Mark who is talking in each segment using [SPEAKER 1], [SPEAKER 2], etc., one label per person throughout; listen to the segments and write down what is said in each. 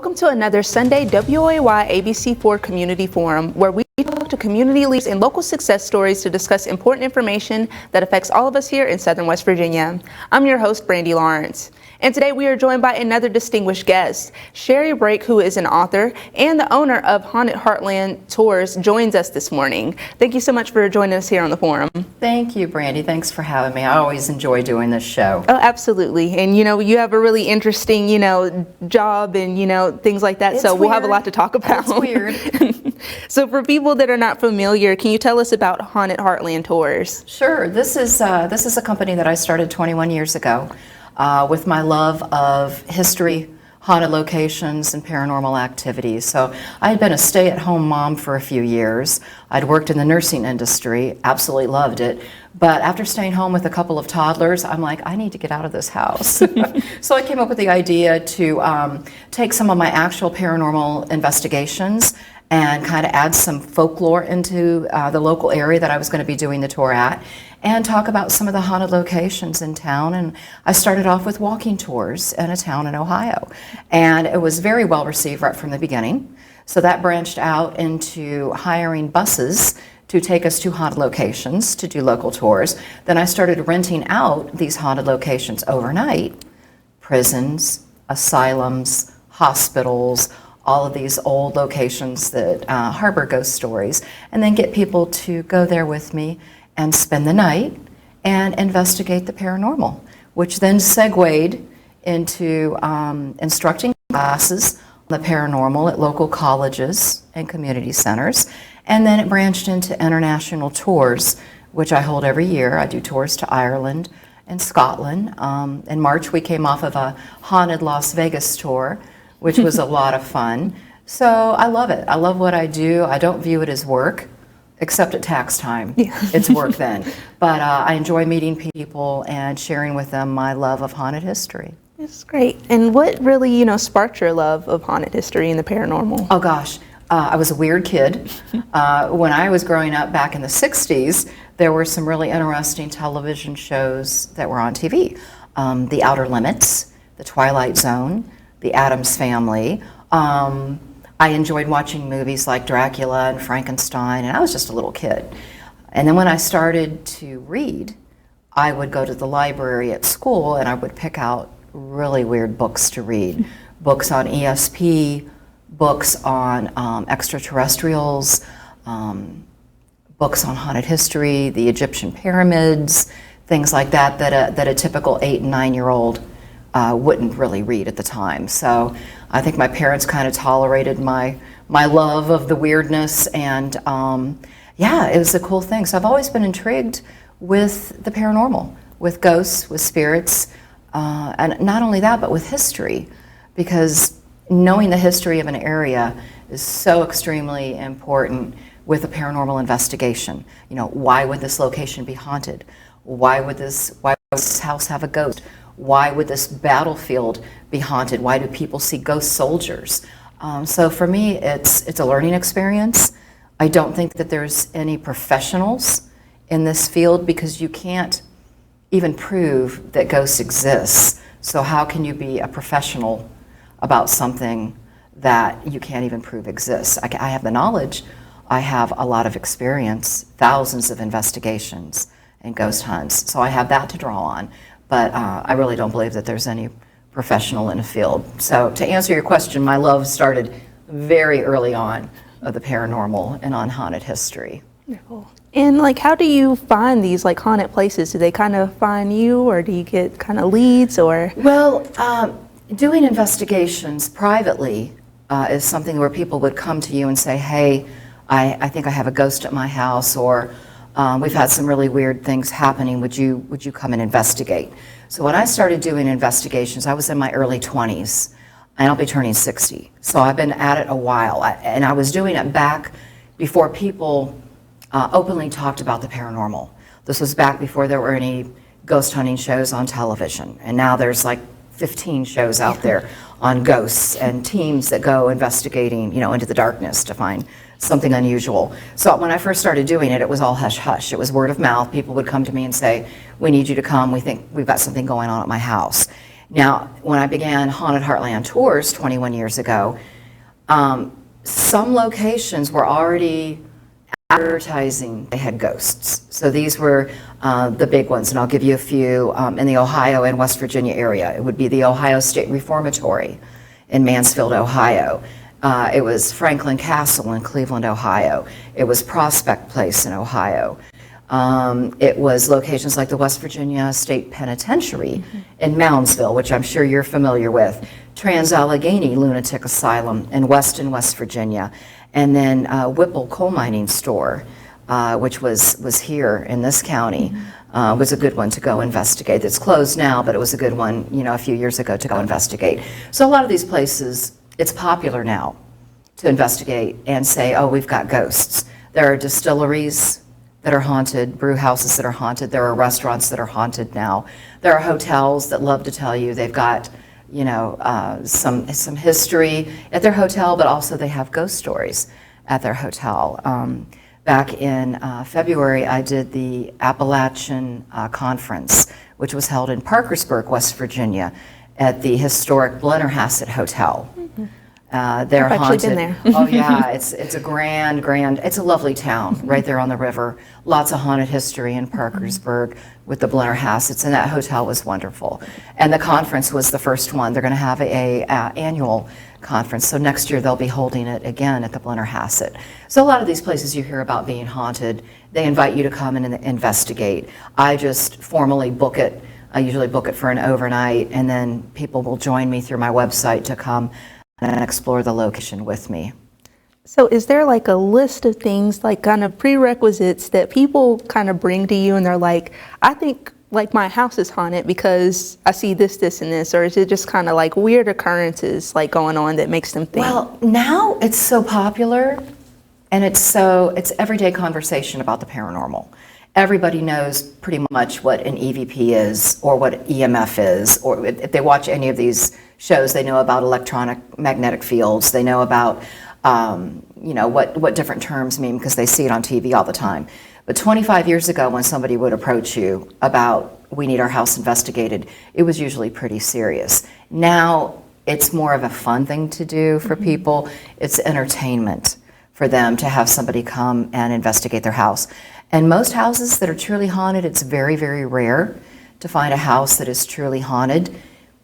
[SPEAKER 1] Welcome to another Sunday WOAY ABC4 Community Forum, where we talk to community leaders and local success stories to discuss important information that affects all of us here in Southern West Virginia. I'm your host, Brandy Lawrence. And today we are joined by another distinguished guest. Sherri, who is an author and the owner of Haunted Heartland Tours, joins us this morning. Thank you so much for joining us here on the forum.
[SPEAKER 2] Thank you, Brandy. Thanks for having me. I always enjoy doing this show.
[SPEAKER 1] Oh, absolutely. And you have a really interesting, job and, things like that. So we'll have a lot to talk about.
[SPEAKER 2] It's weird.
[SPEAKER 1] So for people that are not familiar, can you tell us about Haunted Heartland Tours?
[SPEAKER 2] Sure. This is a company that I started 21 years ago. With my love of history, haunted locations, and paranormal activities. So I had been a stay-at-home mom for a few years. I'd worked in the nursing industry, absolutely loved it. But after staying home with a couple of toddlers, I'm like, I need to get out of this house. So I came up with the idea to take some of my actual paranormal investigations and kind of add some folklore into the local area that I was going to be doing the tour at, and talk about some of the haunted locations in town. And I started off with walking tours in a town in Ohio, and it was very well received right from the beginning. So that branched out into hiring buses to take us to haunted locations to do local tours. Then I started renting out these haunted locations overnight: prisons, asylums, hospitals, all of these old locations that harbor ghost stories, and then get people to go there with me and spend the night and investigate the paranormal, which then segued into instructing classes on the paranormal at local colleges and community centers. And then it branched into international tours, which I hold every year. I do tours to Ireland and Scotland. In March, we came off of a haunted Las Vegas tour, which was a lot of fun. So I love it. I love what I do. I don't view it as work, except at tax time. Yeah. It's work then. But I enjoy meeting people and sharing with them my love of haunted history.
[SPEAKER 1] That's great. And what really, sparked your love of haunted history and the paranormal?
[SPEAKER 2] Oh gosh, I was a weird kid. When I was growing up back in the 60s, there were some really interesting television shows that were on TV. The Outer Limits, The Twilight Zone, The Addams Family. I enjoyed watching movies like Dracula and Frankenstein, and I was just a little kid. And then when I started to read, I would go to the library at school and I would pick out really weird books to read. Books on ESP, books on extraterrestrials, books on haunted history, the Egyptian pyramids, things like that that a typical 8 and 9-year-old wouldn't really read at the time. So I think my parents kind of tolerated my love of the weirdness, and yeah, it was a cool thing. So I've always been intrigued with the paranormal, with ghosts, with spirits, and not only that, but with history, because knowing the history of an area is so extremely important with a paranormal investigation. Why would this location be haunted? Why would this house have a ghost? Why would this battlefield be haunted? Why do people see ghost soldiers? So for me, it's a learning experience. I don't think that there's any professionals in this field, because you can't even prove that ghosts exist. So how can you be a professional about something that you can't even prove exists? I have the knowledge. I have a lot of experience, thousands of investigations and ghost hunts. So I have that to draw on. But I really don't believe that there's any professional in the field. So to answer your question, my love started very early on of the paranormal and on haunted history.
[SPEAKER 1] Wonderful. And how do you find these haunted places? Do they kind of find you, or do you get kind of leads, or?
[SPEAKER 2] Well, doing investigations privately is something where people would come to you and say, hey, I think I have a ghost at my house, or we've had some really weird things happening. Would you come and investigate? So when I started doing investigations, I was in my early 20s, and I'll be turning 60. So I've been at it a while, and I was doing it back before people openly talked about the paranormal. This was back before there were any ghost hunting shows on television, and now there's 15 shows out there on ghosts and teams that go investigating, into the darkness to find something unusual. So when I first started doing it, it was all hush-hush. It was word of mouth. People would come to me and say, we need you to come. We think we've got something going on at my house. Now, when I began Haunted Heartland tours 21 years ago, some locations were already advertising they had ghosts. So these were the big ones, and I'll give you a few in the Ohio and West Virginia area. It would be the Ohio State Reformatory in Mansfield, Ohio. It was Franklin Castle in Cleveland, Ohio. It was Prospect Place in Ohio. It was locations like the West Virginia State Penitentiary in Moundsville, which I'm sure you're familiar with, Trans-Allegheny Lunatic Asylum in Weston, West Virginia, and then Whipple Coal Mining Store, which was here in this county, was a good one to go investigate. It's closed now, but it was a good one, a few years ago to go investigate. So a lot of these places, it's popular now to investigate and say, oh, we've got ghosts. There are distilleries that are haunted, brew houses that are haunted. There are restaurants that are haunted now. There are hotels that love to tell you they've got, some history at their hotel, but also they have ghost stories at their hotel. Back in February, I did the Appalachian Conference, which was held in Parkersburg, West Virginia, at the historic Blennerhassett Hotel. They're
[SPEAKER 1] I've
[SPEAKER 2] haunted.
[SPEAKER 1] actually been there.
[SPEAKER 2] Oh yeah, it's a grand, it's a lovely town right there on the river. Lots of haunted history in Parkersburg with the Blennerhassetts, and that hotel was wonderful. And the conference was the first one. They're going to have a annual conference, so next year they'll be holding it again at the Blennerhassett. So a lot of these places you hear about being haunted, they invite you to come in and investigate. I just formally book it. I usually book it for an overnight, and then people will join me through my website to come and explore the location with me.
[SPEAKER 1] So is there like a list of things, like kind of prerequisites that people kind of bring to you and they're like, I think like my house is haunted because I see this, this, and this, or is it just kind of like weird occurrences like going on that makes them think?
[SPEAKER 2] Well, now it's so popular, and it's everyday conversation about the paranormal. Everybody knows pretty much what an EVP is or what EMF is, or if they watch any of these shows, they know about electronic magnetic fields. They know about what different terms mean because they see it on TV all the time. But 25 years ago, when somebody would approach you about, we need our house investigated, it was usually pretty serious. Now it's more of a fun thing to do for people. It's entertainment for them to have somebody come and investigate their house. And most houses that are truly haunted, it's very, very rare to find a house that is truly haunted.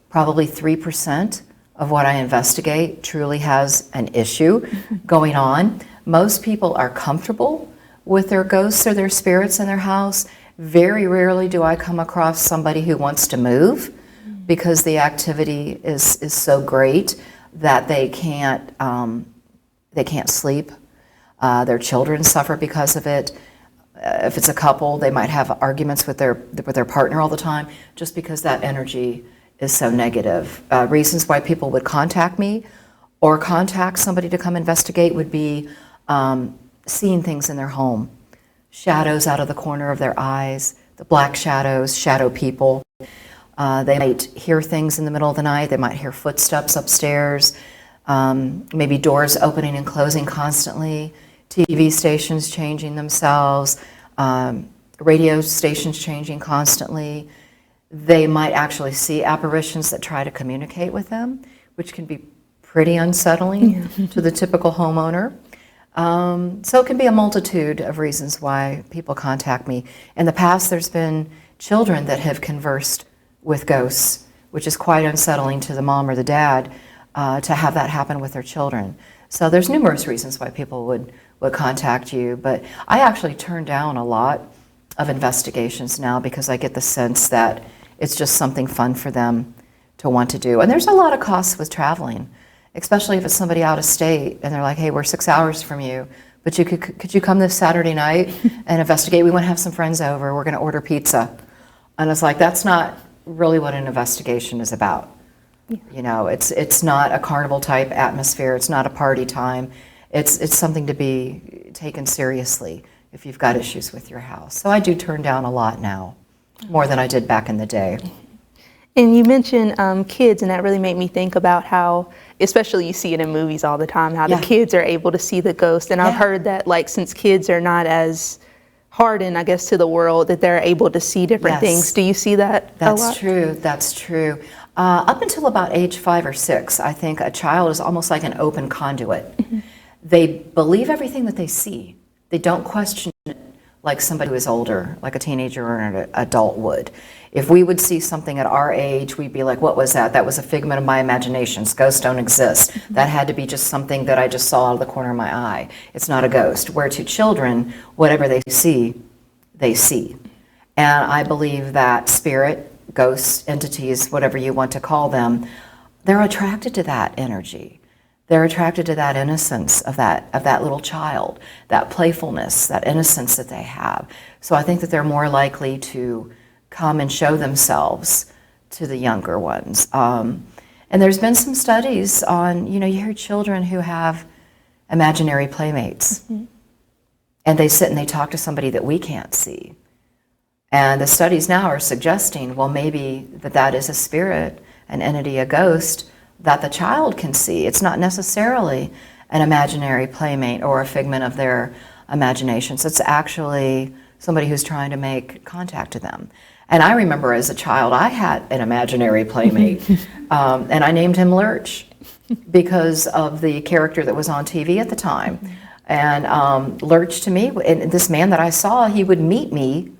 [SPEAKER 2] Probably 3% of what I investigate truly has an issue going on. Most people are comfortable with their ghosts or their spirits in their house. Very rarely do I come across somebody who wants to move because the activity is so great that they can't sleep. Their children suffer because of it. If it's a couple, they might have arguments with their partner all the time just because that energy is so negative. Reasons why people would contact me or contact somebody to come investigate would be seeing things in their home. Shadows out of the corner of their eyes, the black shadows, shadow people. They might hear things in the middle of the night. They might hear footsteps upstairs, maybe doors opening and closing constantly, TV stations changing themselves, radio stations changing constantly. They might actually see apparitions that try to communicate with them, which can be pretty unsettling to the typical homeowner. So it can be a multitude of reasons why people contact me. In the past, there's been children that have conversed with ghosts, which is quite unsettling to the mom or the dad to have that happen with their children. So there's numerous reasons why people would contact you, but I actually turn down a lot of investigations now because I get the sense that it's just something fun for them to want to do. And there's a lot of costs with traveling, especially if it's somebody out of state and they're like, hey, we're 6 hours from you, but could you come this Saturday night and investigate? We want to have some friends over. We're going to order pizza. And it's like, that's not really what an investigation is about. Yeah. It's not a carnival type atmosphere. It's not a party time. It's something to be taken seriously if you've got issues with your house. So I do turn down a lot now, more than I did back in the day.
[SPEAKER 1] And you mentioned kids, and that really made me think about how, especially you see it in movies all the time, how the kids are able to see the ghost. And I've heard that, like, since kids are not as hardened, I guess, to the world, that they're able to see different things. Do you see that a lot?
[SPEAKER 2] That's true. That's true. Up until about age 5 or 6, I think a child is almost like an open conduit. They believe everything that they see. They don't question it like somebody who is older, like a teenager or an adult would. If we would see something at our age, we'd be like, what was that? That was a figment of my imaginations. Ghosts don't exist. That had to be just something that I just saw out of the corner of my eye. It's not a ghost. Where to children, whatever they see, they see. And I believe that spirit, ghosts, entities, whatever you want to call them, they're attracted to that energy. They're attracted to that innocence of that little child, that playfulness, that innocence that they have. So I think that they're more likely to come and show themselves to the younger ones. And there's been some studies on, you hear children who have imaginary playmates. And they sit and they talk to somebody that we can't see. And the studies now are suggesting, well, maybe that is a spirit, an entity, a ghost, that the child can see. It's not necessarily an imaginary playmate or a figment of their imaginations. It's actually somebody who's trying to make contact to them. And I remember as a child, I had an imaginary playmate, and I named him Lurch because of the character that was on TV at the time. And Lurch to me, and this man that I saw, he would meet me,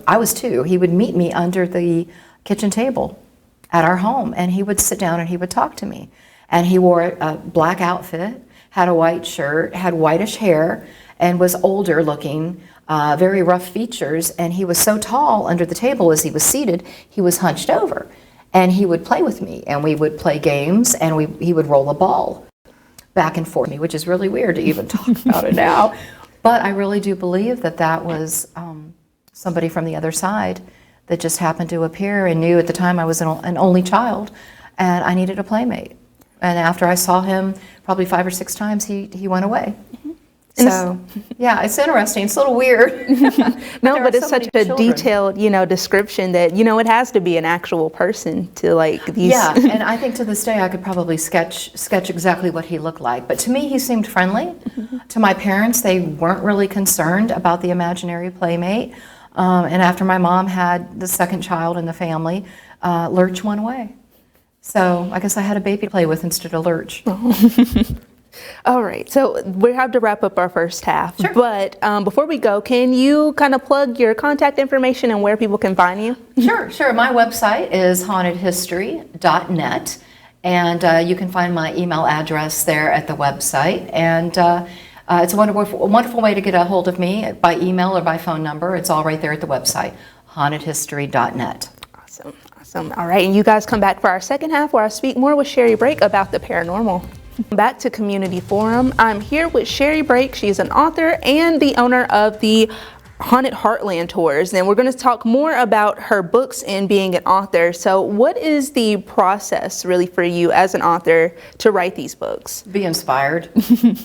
[SPEAKER 2] I was 2, he would meet me under the kitchen table at our home, and he would sit down and he would talk to me. And he wore a black outfit, had a white shirt, had whitish hair, and was older looking, very rough features, and he was so tall under the table as he was seated, he was hunched over. And he would play with me, and we would play games, and he would roll a ball back and forth, which is really weird to even talk about it now. But I really do believe that was somebody from the other side that just happened to appear and knew at the time I was an only child and I needed a playmate. And after I saw him probably 5 or 6 times, he went away. So, yeah, it's interesting. It's a little weird.
[SPEAKER 1] No, but it's such a detailed, description that, it has to be an actual person to these.
[SPEAKER 2] Yeah, and I think to this day I could probably sketch exactly what he looked like. But to me, he seemed friendly. To my parents, they weren't really concerned about the imaginary playmate. And after my mom had the second child in the family, Lurch went away. So I guess I had a baby to play with instead of Lurch.
[SPEAKER 1] All right, so we have to wrap up our first half.
[SPEAKER 2] Sure.
[SPEAKER 1] But before we go, can you kind of plug your contact information and where people can find you?
[SPEAKER 2] Sure. My website is hauntedhistory.net, and you can find my email address there at the website. And it's a wonderful way to get a hold of me by email or by phone number. It's all right there at the website, hauntedhistory.net.
[SPEAKER 1] Awesome. All right, and you guys come back for our second half where I speak more with Sherri Brake about the paranormal. Back to Community Forum. I'm here with Sherri Brake. She's an author and the owner of the Haunted Heartland Tours, and we're going to talk more about her books and being an author. So what is the process really for you as an author to write these books?
[SPEAKER 2] Be inspired.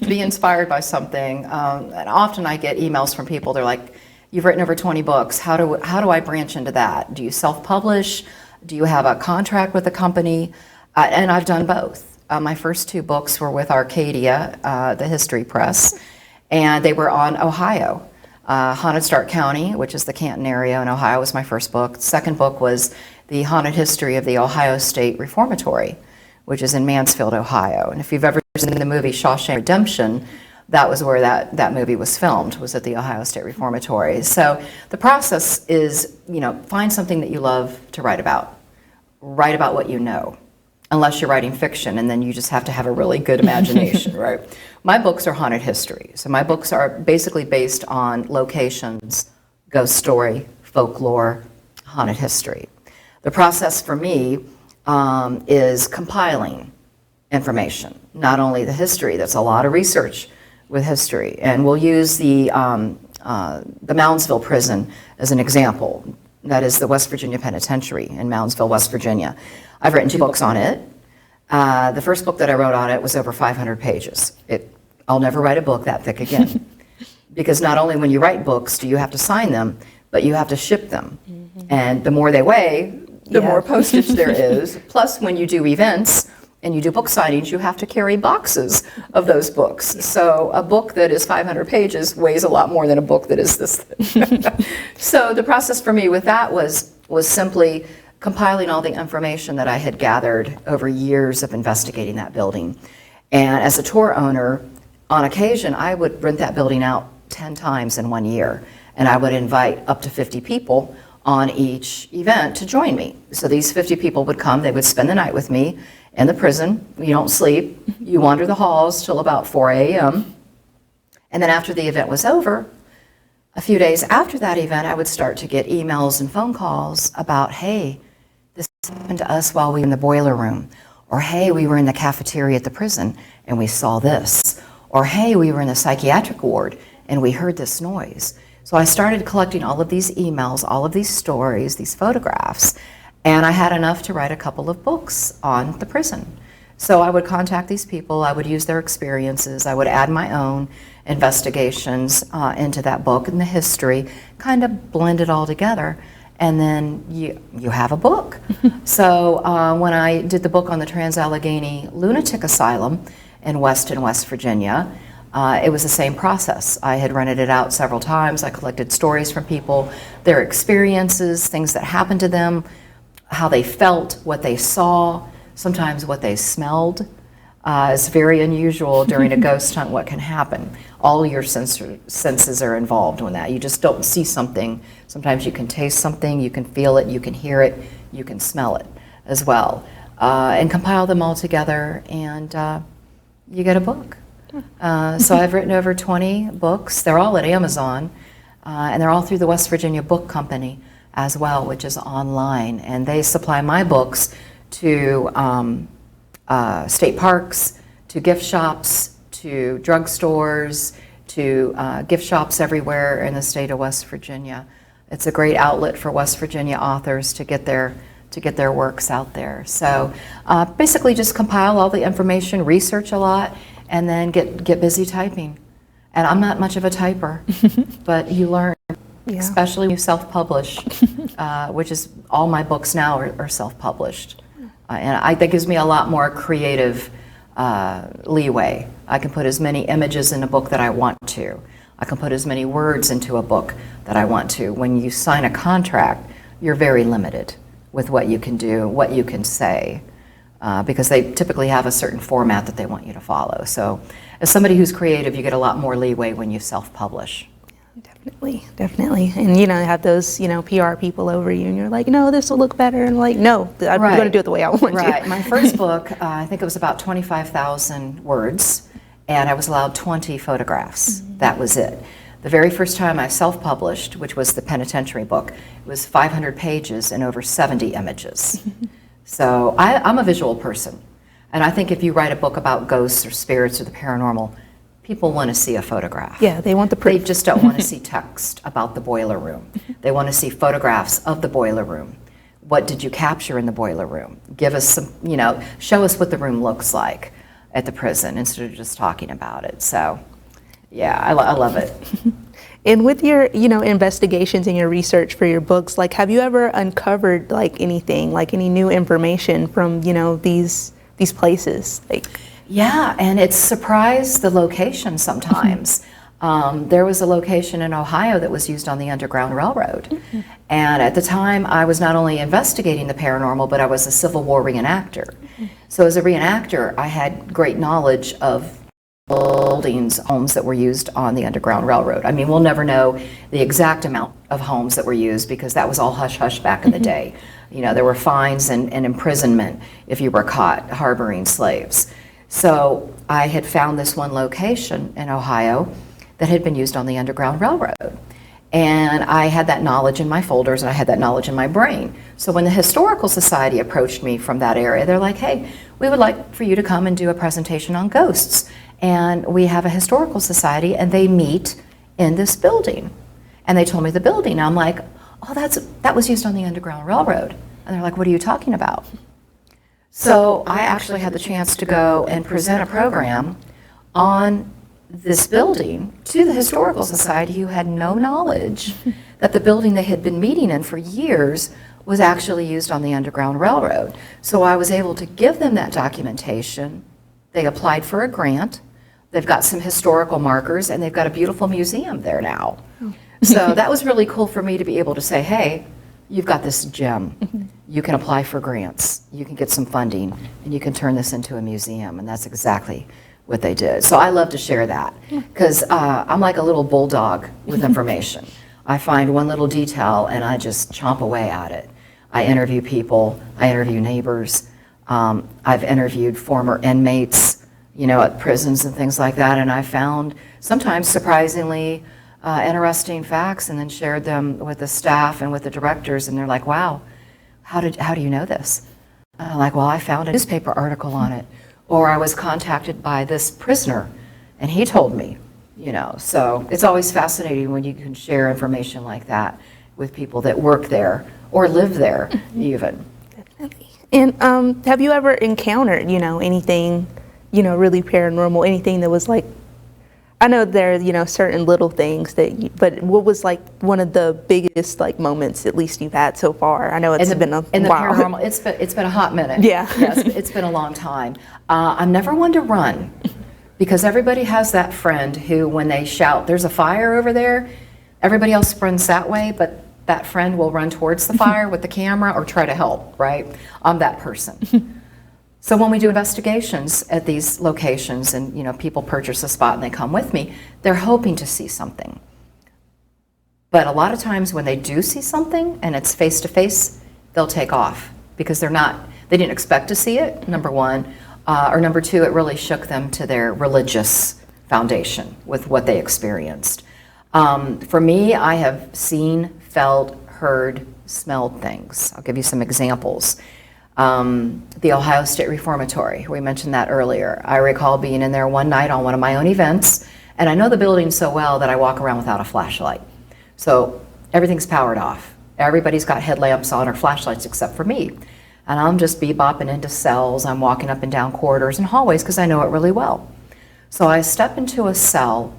[SPEAKER 2] Be inspired by something. And often I get emails from people, they're like, you've written over 20 books. How do I branch into that? Do you self-publish? Do you have a contract with a company? And I've done both. My first 2 books were with Arcadia, the history press, and they were on Ohio. Haunted Stark County, which is the Canton area in Ohio, was my first book. The second book was The Haunted History of the Ohio State Reformatory, which is in Mansfield, Ohio. And if you've ever seen the movie Shawshank Redemption, that was where that movie was filmed, was at the Ohio State Reformatory. So the process is, find something that you love to write about. Write about what you know. Unless you're writing fiction, and then you just have to have a really good imagination, right? My books are haunted history. So my books are basically based on locations, ghost story, folklore, haunted history. The process for me is compiling information, not only the history, that's a lot of research with history, and we'll use the Moundsville prison as an example. That is the West Virginia Penitentiary in Moundsville, West Virginia. I've written 2 books on it. The first book that I wrote on it was over 500 pages. I'll never write a book that thick again. Because not only when you write books do you have to sign them, but you have to ship them. And the more they weigh, the more postage there is. Plus, when you do events and you do book signings, you have to carry boxes of those books. So a book that is 500 pages weighs a lot more than a book that is this thick. So the process for me with that was simply compiling all the information that I had gathered over years of investigating that building. And as a tour owner, on occasion, I would rent that building out 10 times in 1 year, and I would invite up to 50 people on each event to join me. So these 50 people would come, they would spend the night with me in the prison. You don't sleep, you wander the halls till about 4 a.m. And then after the event was over, a few days after that event, I would start to get emails and phone calls about, hey, this happened to us while we were in the boiler room, or hey, we were in the cafeteria at the prison and we saw this, or hey, we were in the psychiatric ward and we heard this noise. So I started collecting all of these emails, all of these stories, these photographs, and I had enough to write a couple of books on the prison. So I would contact these people, I would use their experiences, I would add my own investigations into that book and the history, kind of blend it all together, and then you have a book. So when I did the book on the Trans-Allegheny Lunatic Asylum in Weston, West Virginia, it was the same process. I had rented it out several times. I collected stories from people, their experiences, things that happened to them, how they felt, what they saw, sometimes what they smelled. It's very unusual during a ghost hunt what can happen. All your senses are involved in that. You just don't see something. Sometimes you can taste something, you can feel it, you can hear it, you can smell it as well. And compile them all together, and you get a book. So I've written over 20 books. They're all at Amazon, and they're all through the West Virginia Book Company as well, which is online. And they supply my books to state parks, to gift shops, to drugstores, to gift shops everywhere in the state of West Virginia. It's a great outlet for West Virginia authors to get their works out there. So basically just compile all the information, research a lot, and then get busy typing. And I'm not much of a typer, but you learn, especially when you self-publish, which is all my books now are self-published. And that gives me a lot more creative leeway. I can put as many images in a book that I want to. I can put as many words into a book that I want to. When you sign a contract, you're very limited with what you can do, what you can say, because they typically have a certain format that they want you to follow. So as somebody who's creative, you get a lot more leeway when you self-publish.
[SPEAKER 1] Definitely, definitely. And you have those, PR people over you, and you're like, no, this will look better. And like, no, I'm going to do it the way I want to.
[SPEAKER 2] Right. My first book, I think it was about 25,000 words, and I was allowed 20 photographs. Mm-hmm. That was it. The very first time I self-published, which was the penitentiary book, it was 500 pages and over 70 images. So I'm a visual person, and I think if you write a book about ghosts or spirits or the paranormal, people want to see a photograph.
[SPEAKER 1] Yeah, they want the proof.
[SPEAKER 2] They just don't want to see text about the boiler room. They want to see photographs of the boiler room. What did you capture in the boiler room? Give us some, show us what the room looks like at the prison instead of just talking about it. So, yeah, I love it.
[SPEAKER 1] And with your, investigations and your research for your books, like, have you ever uncovered like anything, like any new information from, these places? Like,
[SPEAKER 2] yeah, and it's surprised the location sometimes. There was a location in Ohio that was used on the Underground Railroad. Mm-hmm. And at the time, I was not only investigating the paranormal, but I was a Civil War reenactor. Mm-hmm. So as a reenactor, I had great knowledge of buildings, homes that were used on the Underground Railroad. I mean, we'll never know the exact amount of homes that were used because that was all hush-hush back in the day. There were fines and imprisonment if you were caught harboring slaves. So I had found this one location in Ohio that had been used on the Underground Railroad. And I had that knowledge in my folders and I had that knowledge in my brain. So when the Historical Society approached me from that area, they're like, hey, we would like for you to come and do a presentation on ghosts. And we have a Historical Society and they meet in this building. And they told me the building. I'm like, oh, that was used on the Underground Railroad. And they're like, what are you talking about? So I actually had the chance to go and present a program on this building to the Historical Society, who had no knowledge that the building they had been meeting in for years was actually used on the Underground Railroad. So I was able to give them that documentation. They applied for a grant. They've got some historical markers, and they've got a beautiful museum there now. So that was really cool for me to be able to say, hey, you've got this gem. You can apply for grants, you can get some funding, and you can turn this into a museum, and that's exactly what they did. So I love to share that, because I'm like a little bulldog with information. I find one little detail, and I just chomp away at it. I interview people, I interview neighbors, I've interviewed former inmates, you know, at prisons and things like that, and I found sometimes surprisingly interesting facts, and then shared them with the staff and with the directors, and they're like, wow, how do you know this? And I'm like, well, I found a newspaper article on it, or I was contacted by this prisoner, and he told me, you know. So it's always fascinating when you can share information like that with people that work there or live there even.
[SPEAKER 1] Definitely. And have you ever encountered, you know, anything, you know, really paranormal, anything that was like, I know there are, you know, certain little things that, but what was like one of the biggest like moments at least you've had so far? I know it's been a while.
[SPEAKER 2] In the paranormal, it's been a hot minute.
[SPEAKER 1] Yeah.
[SPEAKER 2] Yes, it's been a long time. I'm never one to run, because everybody has that friend who, when they shout, "There's a fire over there," everybody else runs that way, but that friend will run towards the fire with the camera or try to help, right? I'm that person. So when we do investigations at these locations, and you know, people purchase a spot and they come with me, they're hoping to see something. But a lot of times when they do see something and it's face to face, they'll take off, because they didn't expect to see it, number one, or number two, it really shook them to their religious foundation with what they experienced. For me, I have seen, felt, heard, smelled things. I'll give you some examples. The Ohio State Reformatory, we mentioned that earlier. I recall being in there one night on one of my own events, and I know the building so well that I walk around without a flashlight. So everything's powered off. Everybody's got headlamps on or flashlights except for me. And I'm just bebopping into cells. I'm walking up and down corridors and hallways because I know it really well. So I step into a cell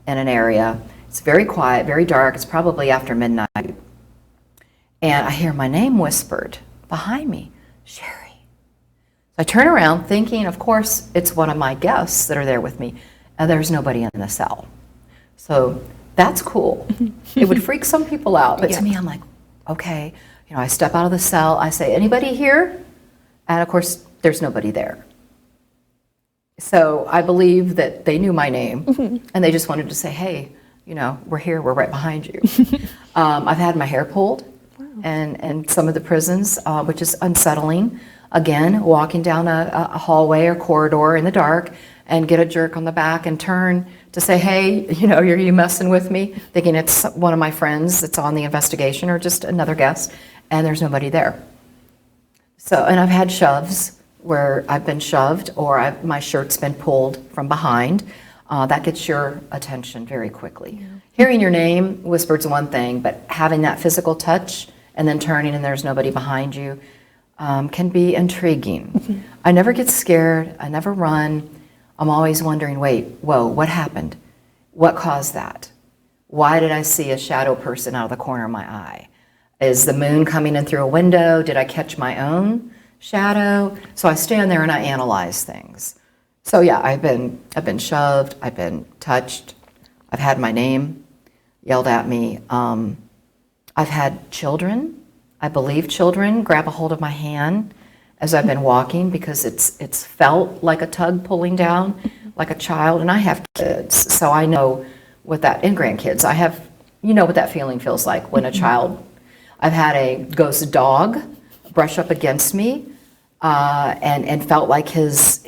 [SPEAKER 2] in an area. It's very quiet, very dark. It's probably after midnight. And I hear my name whispered behind me. Sherri. So I turn around thinking, of course, it's one of my guests that are there with me, and there's nobody in the cell. So that's cool. It would freak some people out, but to me, I'm like, okay. You know, I step out of the cell, I say, anybody here? And of course, there's nobody there. So I believe that they knew my name, and they just wanted to say, hey, you know, we're here, we're right behind you. I've had my hair pulled. And some of the prisons, which is unsettling. Again, walking down a hallway or corridor in the dark and get a jerk on the back and turn to say, hey, you know, are you messing with me? Thinking it's one of my friends that's on the investigation or just another guest, and there's nobody there. So, and I've had shoves where I've been shoved, or my shirt's been pulled from behind. That gets your attention very quickly. Yeah. Hearing your name whispered's one thing, but having that physical touch and then turning and there's nobody behind you can be intriguing. I never get scared. I never run. I'm always wondering, wait, whoa, what happened? What caused that? Why did I see a shadow person out of the corner of my eye? Is the moon coming in through a window? Did I catch my own shadow? So I stand there and I analyze things. So yeah, I've been shoved, I've been touched, I've had my name yelled at me. I've had children, I believe children, grab a hold of my hand as I've been walking, because it's felt like a tug pulling down, like a child, and I have kids, so I know what that, and grandkids, I have, you know what that feeling feels like when a child, I've had a ghost dog brush up against me, and felt like his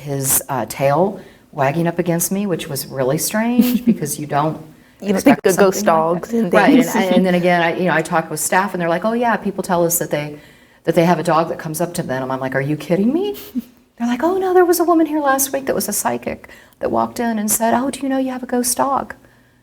[SPEAKER 2] tail wagging up against me, which was really strange, because you don't
[SPEAKER 1] think of ghost dogs and
[SPEAKER 2] right.
[SPEAKER 1] things.
[SPEAKER 2] And then again, I talk with staff, and they're like, "Oh yeah, people tell us that they have a dog that comes up to them." And I'm like, "Are you kidding me?" They're like, "Oh no, there was a woman here last week that was a psychic that walked in and said, 'Oh, do you know you have a ghost dog?'"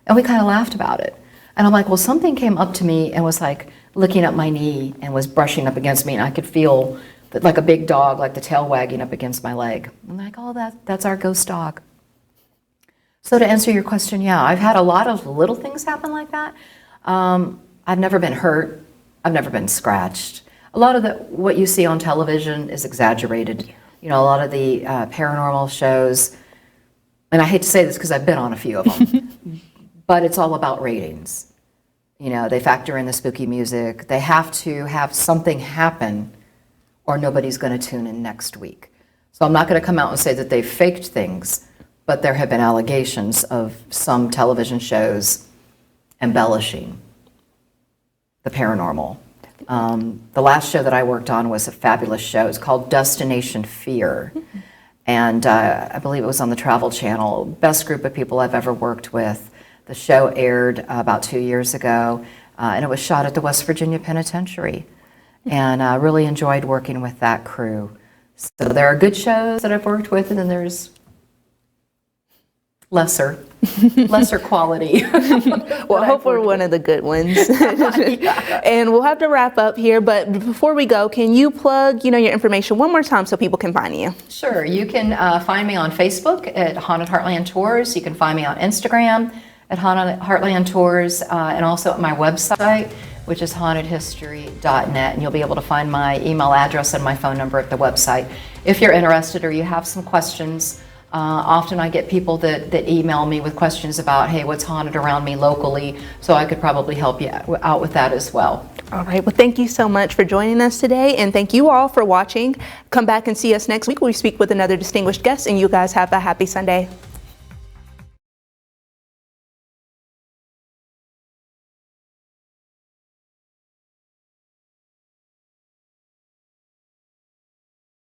[SPEAKER 2] And we kind of laughed about it. And I'm like, "Well, something came up to me and was like licking up my knee and was brushing up against me, and I could feel that, like a big dog, like the tail wagging up against my leg." I'm like, "Oh, that's our ghost dog." So to answer your question, yeah, I've had a lot of little things happen like that. I've never been hurt. I've never been scratched. A lot of what you see on television is exaggerated. You know, a lot of the paranormal shows, and I hate to say this because I've been on a few of them, but it's all about ratings. You know, they factor in the spooky music. They have to have something happen or nobody's going to tune in next week. So I'm not going to come out and say that they faked things, but there have been allegations of some television shows embellishing the paranormal. The last show that I worked on was a fabulous show. It's called Destination Fear. And I believe it was on the Travel Channel. Best group of people I've ever worked with. The show aired about 2 years ago, and it was shot at the West Virginia Penitentiary. And I really enjoyed working with that crew. So there are good shows that I've worked with, and then there's lesser quality.
[SPEAKER 1] Well, I hope we're one of the good ones.
[SPEAKER 2] Yeah.
[SPEAKER 1] And we'll have to wrap up here, but before we go, can you plug, your information one more time so people can find you?
[SPEAKER 2] Sure. You can find me on Facebook at Haunted Heartland Tours. You can find me on Instagram at Haunted Heartland Tours, and also at my website, which is hauntedhistory.net, and you'll be able to find my email address and my phone number at the website. If you're interested or you have some questions, often I get people that email me with questions about, hey, what's haunted around me locally, so I could probably help you out with that as well.
[SPEAKER 1] All right, well, thank you so much for joining us today, and thank you all for watching. Come back and see us next week. We speak with another distinguished guest, and you guys have a happy Sunday.